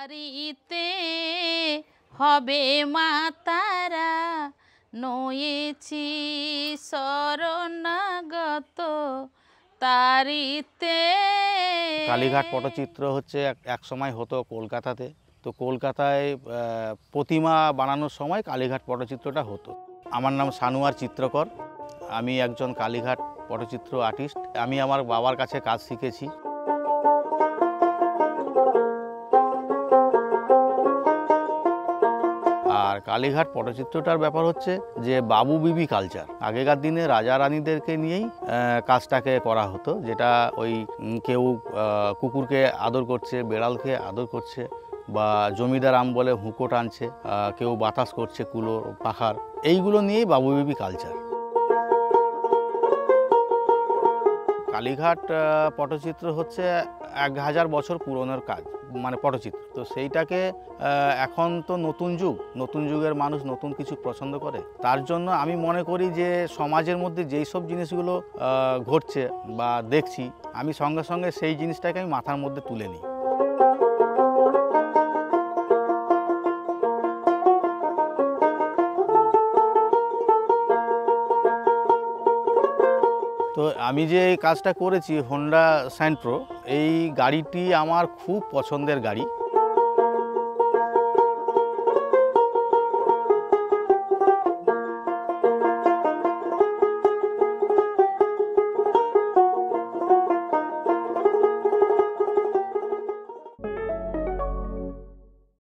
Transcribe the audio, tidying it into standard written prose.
তারিতে হবে মা তারা, নয়েছি শরণাগত তারিতে। কালীঘাট পটচিত্র হচ্ছে এক সময় হতো কলকাতাতে। তো কলকাতায় প্রতিমা বানানোর সময় কালীঘাট পটচিত্রটা হতো। আমার নাম সানুয়ার চিত্রকর। আমি একজন কালীঘাট পটচিত্র আর্টিস্ট। আমি আমার বাবার কাছে কাজ শিখেছি। আর কালীঘাট পটচিত্রটার ব্যাপার হচ্ছে যে বাবু বিবি কালচার। আগেকার দিনে রাজা রানীদেরকে নিয়েই কাজটাকে করা হতো, যেটা ওই কেউ কুকুরকে আদর করছে, বেড়ালকে আদর করছে, বা জমিদার আম বলে হুঁকো টানছে, কেউ বাতাস করছে কুলো পাখার, এইগুলো নিয়েই বাবু বিবি কালচার। কালীঘাট পটচিত্র হচ্ছে 1000 বছর পুরনোর কাজ, মানে পটচিত্র। তো সেইটাকে এখন তো নতুন যুগের মানুষ নতুন কিছু পছন্দ করে। তার জন্য আমি মনে করি যে সমাজের মধ্যে যেই সব জিনিসগুলো ঘটছে বা দেখছি, আমি সঙ্গে সঙ্গে সেই জিনিসটাকে আমি মাথার মধ্যে তুলে নিই। তো আমি যে এই কাজটা করেছি হোন্ডা সাইন প্রো, এই গাড়িটি আমার খুব পছন্দের গাড়ি।